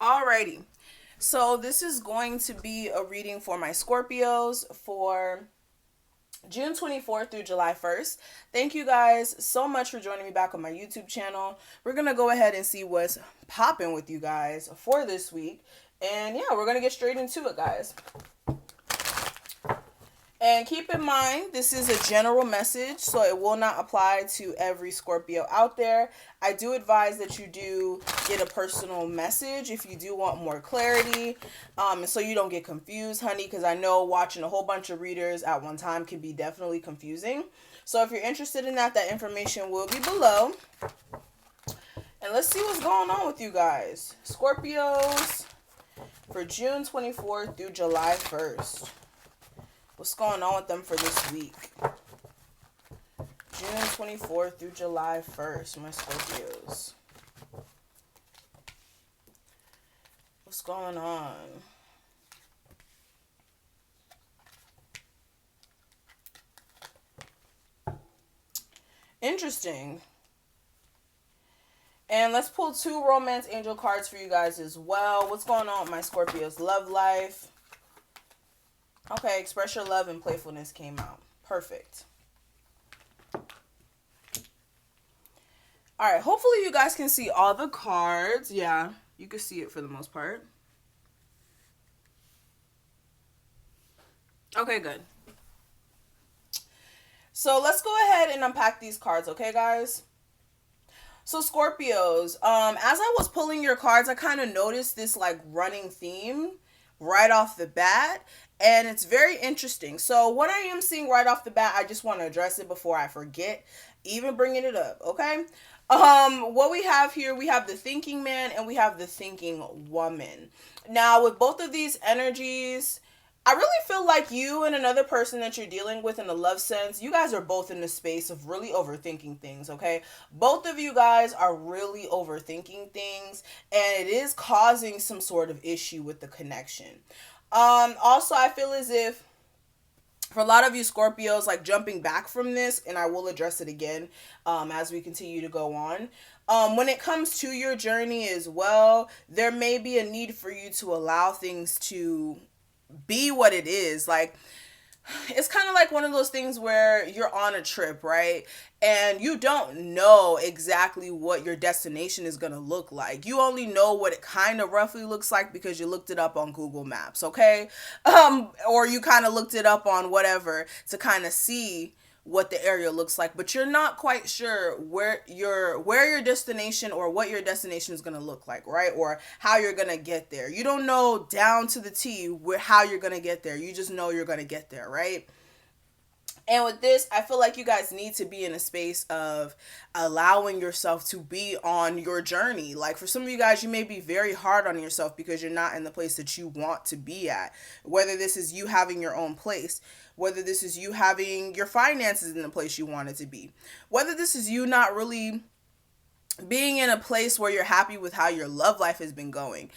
Alrighty. So this is going to be a reading for my Scorpios for June 24th through July 1st. Thank you guys so much for joining me back on my YouTube channel. We're going to go ahead and see what's popping with you guys for this week. And yeah, we're going to get straight into it, guys. And keep in mind, this is a general message, so it will not apply to every Scorpio out there. I do advise that you do get a personal message if you do want more clarity, and so you don't get confused, honey, because I know watching a whole bunch of readers at one time can be definitely confusing. So if you're interested in that, that information will be below. And let's see what's going on with you guys. Scorpios for June 24th through July 1st. What's going on with them for this week? June 24th through July 1st, my Scorpios. What's going on? Interesting. And let's pull two romance angel cards for you guys as well. What's going on with my Scorpios' love life? Okay, express your love and playfulness came out. Perfect. All right, hopefully you guys can see all the cards. Yeah, you can see it for the most part. Okay, good. So let's go ahead and unpack these cards, okay, guys? So Scorpios, as I was pulling your cards, I kind of noticed this like running theme right off the bat, and it's very interesting. So what I am seeing right off the bat, I just want to address it before I forget even bringing it up, okay? What we have here, we have the thinking man and we have the thinking woman. Now, with both of these energies, I really feel like you and another person that you're dealing with in a love sense, you guys are both in the space of really overthinking things, okay? Both of you guys are really overthinking things, and it is causing some sort of issue with the connection. Also, I feel as if for a lot of you Scorpios, like jumping back from this, and I will address it again as we continue to go on. When it comes to your journey as well, there may be a need for you to allow things to be what it is. Like, it's kind of like one of those things where you're on a trip, right? And you don't know exactly what your destination is going to look like. You only know what it kind of roughly looks like because you looked it up on Google Maps, okay? Or you kind of looked it up on whatever to kind of see what the area looks like, but you're not quite sure where your destination or what your destination is going to look like, right? Or how you're going to get there. You don't know down to the T where how you're going to get there. You just know you're going to get there, right? And with this, I feel like you guys need to be in a space of allowing yourself to be on your journey. Like for some of you guys, you may be very hard on yourself because you're not in the place that you want to be at. Whether this is you having your own place, whether this is you having your finances in the place you want it to be, whether this is you not really being in a place where you're happy with how your love life has been going.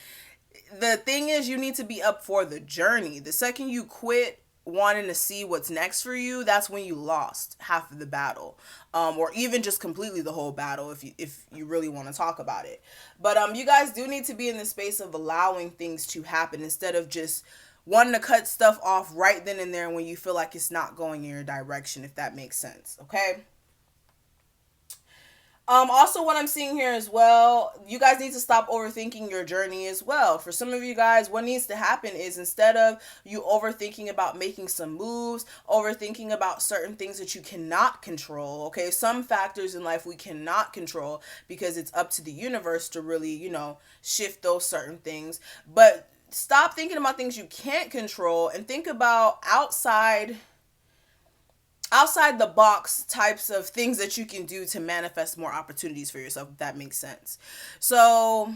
The thing is, you need to be up for the journey. The second you quit wanting to see what's next for you, that's when you lost half of the battle, or even just completely the whole battle if you really want to talk about it. But you guys do need to be in the space of allowing things to happen instead of just wanting to cut stuff off right then and there when you feel like it's not going in your direction, if that makes sense. Okay. Also, what I'm seeing here as well, you guys need to stop overthinking your journey as well. For some of you guys, what needs to happen is instead of you overthinking about making some moves, overthinking about certain things that you cannot control, okay? Some factors in life we cannot control because it's up to the universe to really, shift those certain things. But stop thinking about things you can't control and think about outside the box types of things that you can do to manifest more opportunities for yourself, if that makes sense. So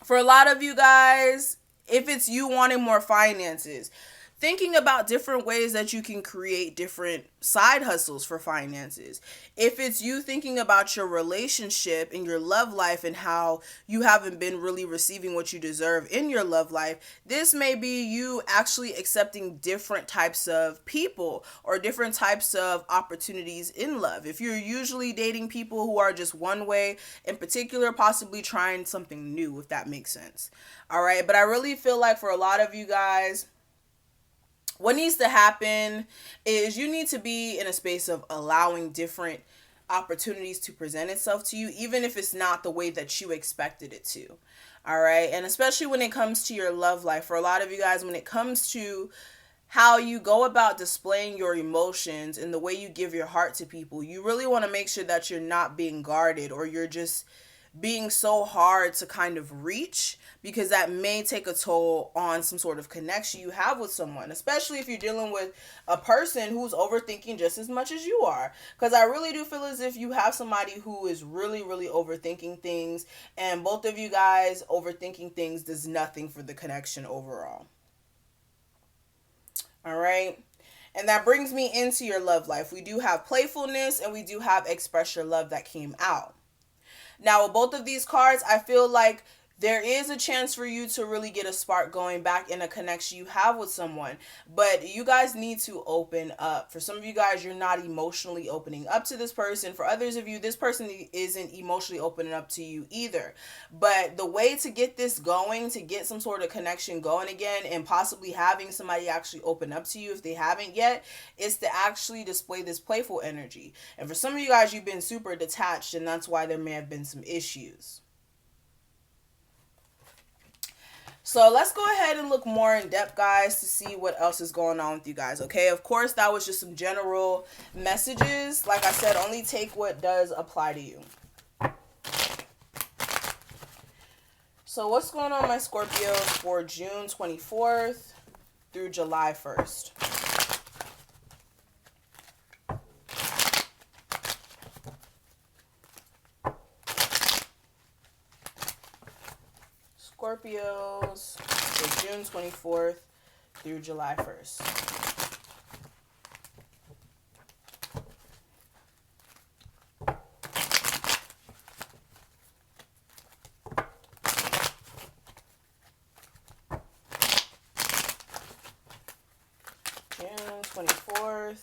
for a lot of you guys, if it's you wanting more finances, thinking about different ways that you can create different side hustles for finances. If it's you thinking about your relationship and your love life and how you haven't been really receiving what you deserve in your love life, this may be you actually accepting different types of people or different types of opportunities in love. If you're usually dating people who are just one way in particular, possibly trying something new, if that makes sense. All right, but I really feel like for a lot of you guys, what needs to happen is you need to be in a space of allowing different opportunities to present itself to you, even if it's not the way that you expected it to. All right. And especially when it comes to your love life, for a lot of you guys, when it comes to how you go about displaying your emotions and the way you give your heart to people, you really want to make sure that you're not being guarded or you're just being so hard to kind of reach, because that may take a toll on some sort of connection you have with someone, especially if you're dealing with a person who's overthinking just as much as you are. Because I really do feel as if you have somebody who is really, really overthinking things, and both of you guys overthinking things does nothing for the connection overall. All right. And that brings me into your love life. We do have playfulness and we do have express your love that came out. Now, with both of these cards, I feel like there is a chance for you to really get a spark going back in a connection you have with someone. But you guys need to open up. For some of you guys, you're not emotionally opening up to this person. For others of you, this person isn't emotionally opening up to you either. But the way to get this going, to get some sort of connection going again, and possibly having somebody actually open up to you if they haven't yet, is to actually display this playful energy. And for some of you guys, you've been super detached, and that's why there may have been some issues. So let's go ahead and look more in depth, guys, to see what else is going on with you guys, okay? Of course, that was just some general messages. Like I said, only take what does apply to you. So what's going on, my Scorpios, for June 24th through July 1st? Scorpios for June 24th through July 1st. June 24th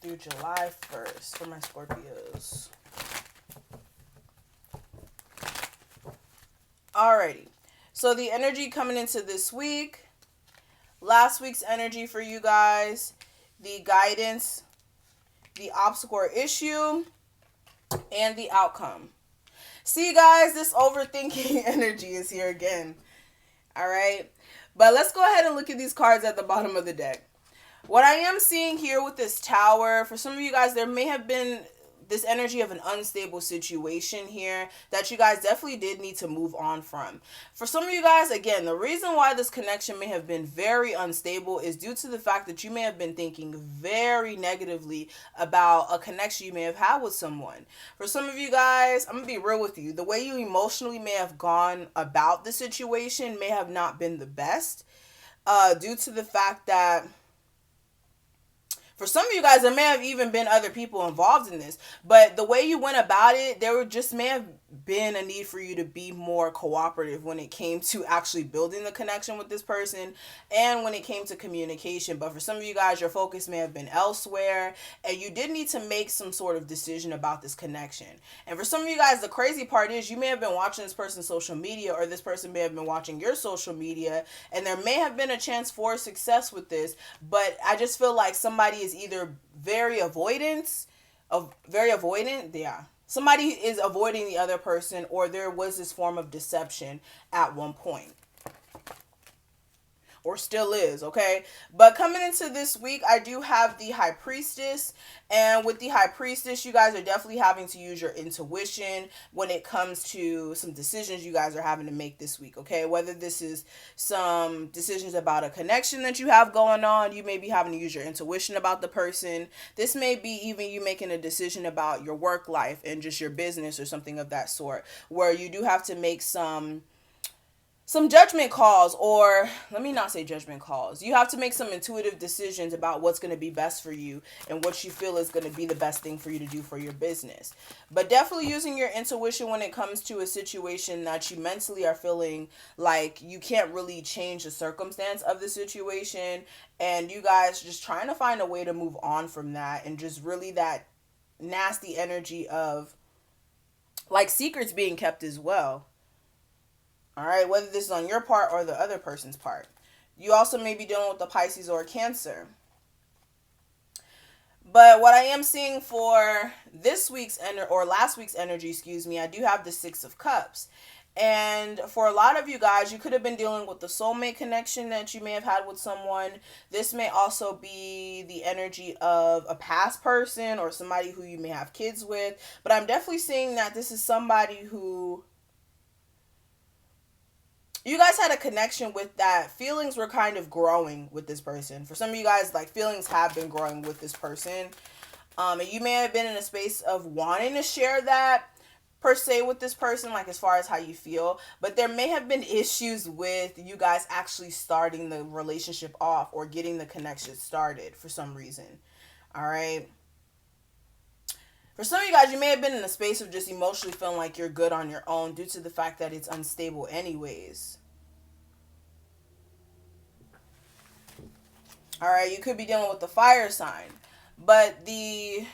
through July 1st for my Scorpios. Alrighty, so the energy coming into this week, last week's energy for you guys, the guidance, the obstacle or issue, and the outcome. See, guys, this overthinking energy is here again. Alright, but let's go ahead and look at these cards at the bottom of the deck. What I am seeing here with this Tower, for some of you guys, there may have been this energy of an unstable situation here that you guys definitely did need to move on from. For some of you guys, again, the reason why this connection may have been very unstable is due to the fact that you may have been thinking very negatively about a connection you may have had with someone. For some of you guys, I'm gonna be real with you, the way you emotionally may have gone about the situation may have not been the best, due to the fact that for some of you guys, there may have even been other people involved in this, but the way you went about it, there just may have been a need for you to be more cooperative when it came to actually building the connection with this person and when it came to communication. But for some of you guys, your focus may have been elsewhere and you did need to make some sort of decision about this connection. And for some of you guys, the crazy part is you may have been watching this person's social media, or this person may have been watching your social media, and there may have been a chance for success with this, but I just feel like somebody is either very avoidant, yeah. Somebody is avoiding the other person, or there was this form of deception at one point. Or still is, okay? But coming into this week, I do have the High Priestess. And with the High Priestess, you guys are definitely having to use your intuition when it comes to some decisions you guys are having to make this week, okay? Whether this is some decisions about a connection that you have going on, you may be having to use your intuition about the person. This may be even you making a decision about your work life and just your business or something of that sort, where you do have to make some some judgment calls, or let me not say judgment calls. You have to make some intuitive decisions about what's going to be best for you and what you feel is going to be the best thing for you to do for your business. But definitely using your intuition when it comes to a situation that you mentally are feeling like you can't really change the circumstance of the situation, and you guys just trying to find a way to move on from that, and just really that nasty energy of like secrets being kept as well. All right, whether this is on your part or the other person's part. You also may be dealing with the Pisces or Cancer. But what I am seeing for this week's or last week's energy, excuse me, I do have the Six of Cups. And for a lot of you guys, you could have been dealing with the soulmate connection that you may have had with someone. This may also be the energy of a past person or somebody who you may have kids with. But I'm definitely seeing that this is somebody who you guys had a connection with, that feelings were kind of growing with this person. For some of you guys, like, feelings have been growing with this person. And you may have been in a space of wanting to share that per se with this person, like as far as how you feel. But there may have been issues with you guys actually starting the relationship off or getting the connection started for some reason. All right. For some of you guys, you may have been in a space of just emotionally feeling like you're good on your own due to the fact that it's unstable anyways. All right, you could be dealing with the fire sign. But the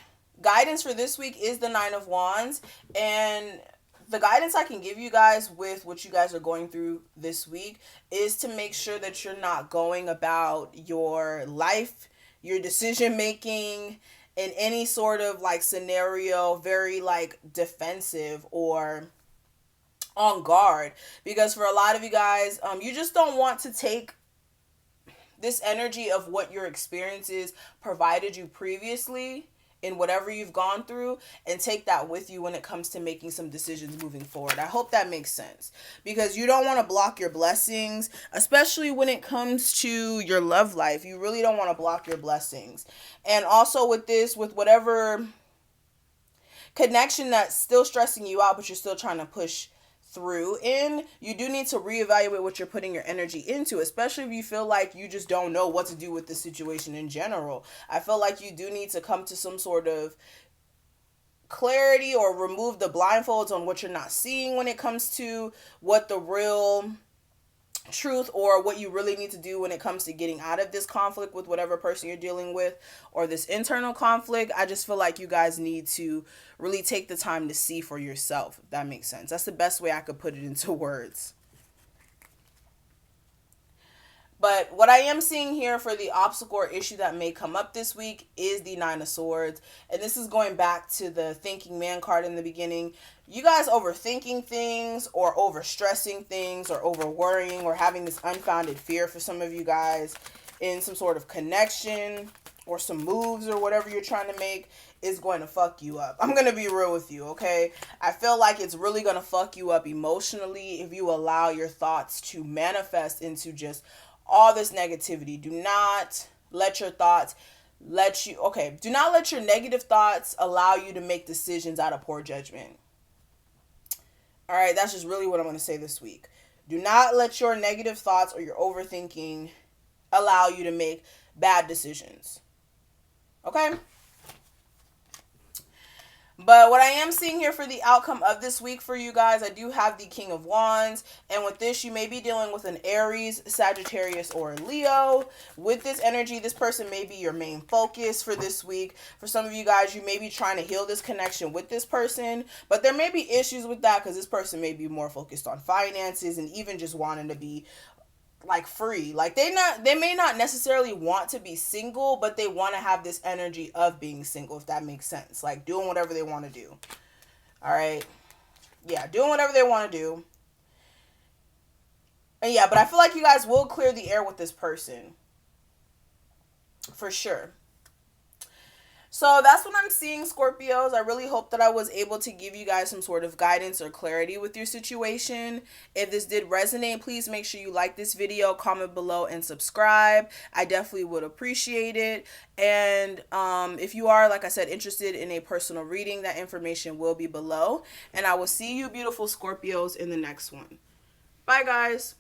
guidance for this week is the Nine of Wands. And the guidance I can give you guys with what you guys are going through this week is to make sure that you're not going about your life, your decision making, in any sort of like scenario very like defensive or on guard. Because for a lot of you guys, you just don't want to take this energy of what your experiences provided you previously in whatever you've gone through and take that with you when it comes to making some decisions moving forward. I hope that makes sense, because you don't want to block your blessings, especially when it comes to your love life. You really don't want to block your blessings. And also with this, with whatever connection that's still stressing you out, but you're still trying to push through in, you do need to reevaluate what you're putting your energy into, especially if you feel like you just don't know what to do with the situation in general. I feel like you do need to come to some sort of clarity or remove the blindfolds on what you're not seeing when it comes to what the real truth or what you really need to do when it comes to getting out of this conflict with whatever person you're dealing with or this internal conflict. I just feel like you guys need to really take the time to see for yourself, if that makes sense. That's the best way I could put it into words. But what I am seeing here for the obstacle or issue that may come up this week is the Nine of Swords. And this is going back to the Thinking Man card in the beginning. You guys overthinking things or overstressing things or over worrying or having this unfounded fear for some of you guys in some sort of connection or some moves or whatever you're trying to make is going to fuck you up. I'm going to be real with you, okay? I feel like it's really going to fuck you up emotionally if you allow your thoughts to manifest into just all this negativity. Do not let your thoughts do not let your negative thoughts allow you to make decisions out of poor judgment. All right, that's just really what I'm going to say this week. Do not let your negative thoughts or your overthinking allow you to make bad decisions. Okay? But what I am seeing here for the outcome of this week for you guys, I do have the King of Wands. And with this, you may be dealing with an Aries, Sagittarius, or a Leo. With this energy, this person may be your main focus for this week. For some of you guys, you may be trying to heal this connection with this person. But there may be issues with that because this person may be more focused on finances and even just wanting to be like free. Like they may not necessarily want to be single, but they want to have this energy of being single, if that makes sense. Like doing whatever they want to do. All right. Yeah, doing whatever they want to do. And yeah, but I feel like you guys will clear the air with this person. For sure. So that's what I'm seeing, Scorpios. I really hope that I was able to give you guys some sort of guidance or clarity with your situation. If this did resonate, please make sure you like this video, comment below, and subscribe. I definitely would appreciate it. And if you are, like I said, interested in a personal reading, that information will be below. And I will see you beautiful Scorpios in the next one. Bye, guys.